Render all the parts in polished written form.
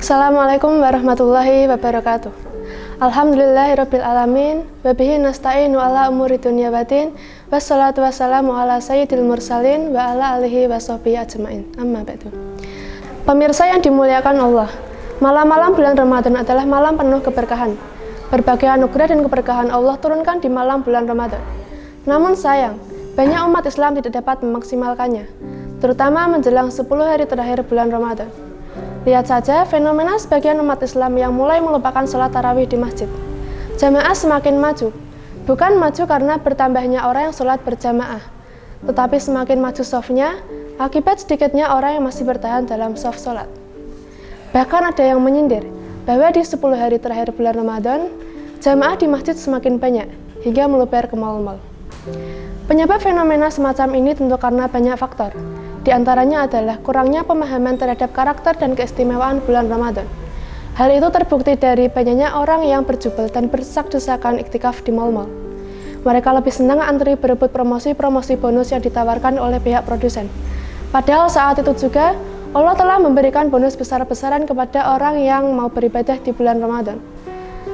Assalamualaikum warahmatullahi wabarakatuh. Alhamdulillahirabbil alamin wa bihi nasta'inu ala umuri dunya waddin wassalatu wassalamu ala sayyidil mursalin wa ala alihi washabbihi ajmain. Amma ba'du. Pemirsa yang dimuliakan Allah, malam-malam bulan Ramadan adalah malam penuh keberkahan. Berbagai anugerah dan keberkahan Allah turunkan di malam bulan Ramadan. Namun sayang, banyak umat Islam tidak dapat memaksimalkannya, terutama menjelang 10 hari terakhir bulan Ramadan. Lihat saja fenomena sebagian umat Islam yang mulai melupakan sholat tarawih di masjid. Jamaah semakin maju, bukan maju karena bertambahnya orang yang sholat berjamaah, tetapi semakin maju shofnya akibat sedikitnya orang yang masih bertahan dalam shof sholat. Bahkan ada yang menyindir bahwa di 10 hari terakhir bulan Ramadan, jamaah di masjid semakin banyak, hingga meluber ke mal-mal. Penyebab fenomena semacam ini tentu karena banyak faktor. Di antaranya adalah kurangnya pemahaman terhadap karakter dan keistimewaan bulan Ramadan. Hal itu terbukti dari banyaknya orang yang berjubel dan berdesak-desakan iktikaf di mal-mal. Mereka lebih senang antri berebut promosi-promosi bonus yang ditawarkan oleh pihak produsen. Padahal saat itu juga, Allah telah memberikan bonus besar-besaran kepada orang yang mau beribadah di bulan Ramadan.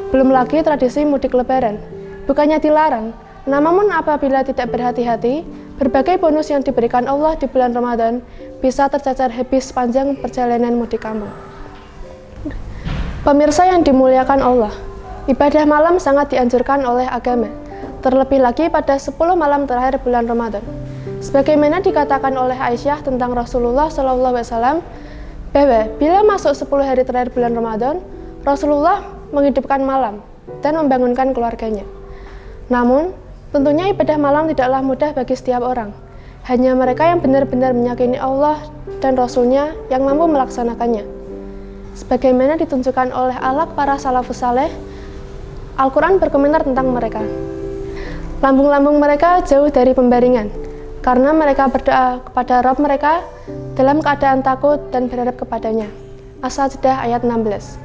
Belum lagi tradisi mudik lebaran. Bukannya dilarang, namun apabila tidak berhati-hati, berbagai bonus yang diberikan Allah di bulan Ramadan bisa tercacar habis sepanjang perjalanan mudik kampung. Pemirsa yang dimuliakan Allah, ibadah malam sangat dianjurkan oleh agama, terlebih lagi pada 10 malam terakhir bulan Ramadan. Sebagaimana dikatakan oleh Aisyah tentang Rasulullah SAW, bahwa bila masuk 10 hari terakhir bulan Ramadan, Rasulullah menghidupkan malam dan membangunkan keluarganya. Namun, tentunya ibadah malam tidaklah mudah bagi setiap orang. Hanya mereka yang benar-benar meyakini Allah dan Rasul-Nya yang mampu melaksanakannya. Sebagaimana ditunjukkan oleh akhlak para salafus saleh, Al-Quran berkomentar tentang mereka. Lambung-lambung mereka jauh dari pembaringan, karena mereka berdoa kepada Rabb mereka dalam keadaan takut dan berharap kepadanya. As-Sajdah ayat 16.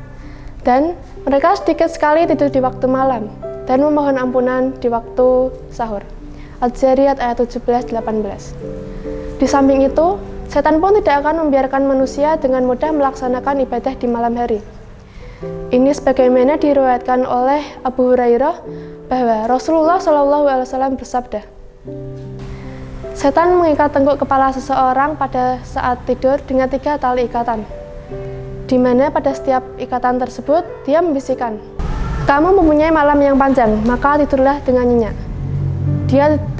Dan mereka sedikit sekali tidur di waktu malam, dan memohon ampunan di waktu sahur. Al-Jariyat ayat 17-18. Di samping itu, setan pun tidak akan membiarkan manusia dengan mudah melaksanakan ibadah di malam hari. Ini sebagaimana diriwayatkan oleh Abu Hurairah bahwa Rasulullah SAW bersabda, setan mengikat tengkuk kepala seseorang pada saat tidur dengan 3 tali ikatan, di mana pada setiap ikatan tersebut dia membisikkan, kamu mempunyai malam yang panjang, maka tidurlah dengan nyenyak.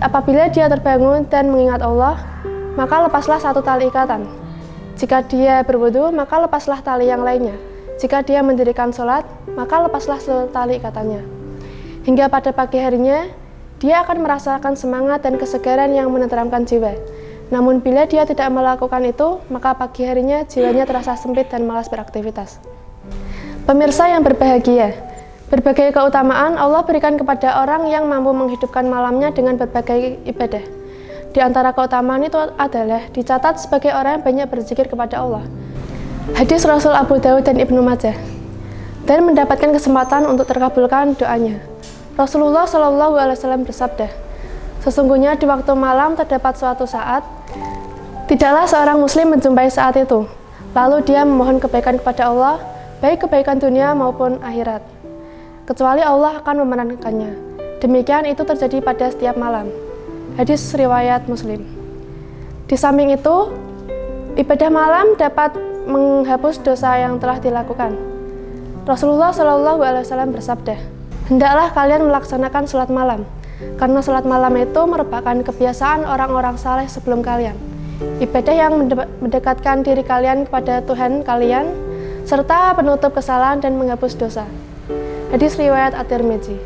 Apabila dia terbangun dan mengingat Allah, maka lepaslah 1 tali ikatan. Jika dia berwudu, maka lepaslah tali yang lainnya. Jika dia mendirikan sholat, maka lepaslah seluruh tali ikatannya. Hingga pada pagi harinya, dia akan merasakan semangat dan kesegaran yang menenteramkan jiwa. Namun bila dia tidak melakukan itu, maka pagi harinya jiwanya terasa sempit dan malas beraktivitas. Pemirsa yang berbahagia, berbagai keutamaan Allah berikan kepada orang yang mampu menghidupkan malamnya dengan berbagai ibadah. Di antara keutamaan itu adalah dicatat sebagai orang yang banyak berzikir kepada Allah. Hadis Rasul Abu Daud dan Ibnu Majah. Dan mendapatkan kesempatan untuk terkabulkan doanya. Rasulullah SAW bersabda, sesungguhnya di waktu malam terdapat suatu saat, tidaklah seorang muslim menjumpai saat itu, lalu dia memohon kebaikan kepada Allah, baik kebaikan dunia maupun akhirat, kecuali Allah akan memenangkannya. Demikian itu terjadi pada setiap malam. Hadis riwayat Muslim. Di samping itu, ibadah malam dapat menghapus dosa yang telah dilakukan. Rasulullah SAW bersabda, hendaklah kalian melaksanakan sholat malam, karena sholat malam itu merupakan kebiasaan orang-orang saleh sebelum kalian. Ibadah yang mendekatkan diri kalian kepada Tuhan kalian, serta penutup kesalahan dan menghapus dosa. Hadis riwayat At-Tirmidzi.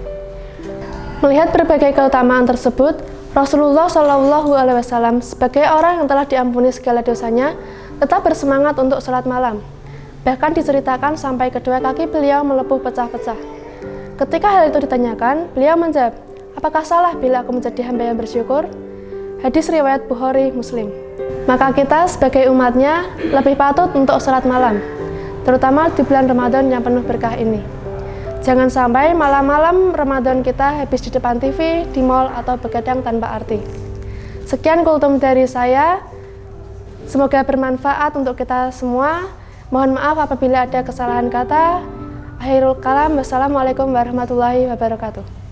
Melihat berbagai keutamaan tersebut, Rasulullah SAW sebagai orang yang telah diampuni segala dosanya, tetap bersemangat untuk sholat malam. Bahkan diceritakan sampai kedua kaki beliau melepuh pecah-pecah. Ketika hal itu ditanyakan, beliau menjawab, apakah salah bila aku menjadi hamba yang bersyukur? Hadis riwayat Bukhari Muslim. Maka kita sebagai umatnya lebih patut untuk sholat malam, terutama di bulan Ramadan yang penuh berkah ini. Jangan sampai malam-malam Ramadan kita habis di depan TV, di mal, atau begadang tanpa arti. Sekian kultum dari saya. Semoga bermanfaat untuk kita semua. Mohon maaf apabila ada kesalahan kata. Akhirul kalam, wassalamualaikum warahmatullahi wabarakatuh.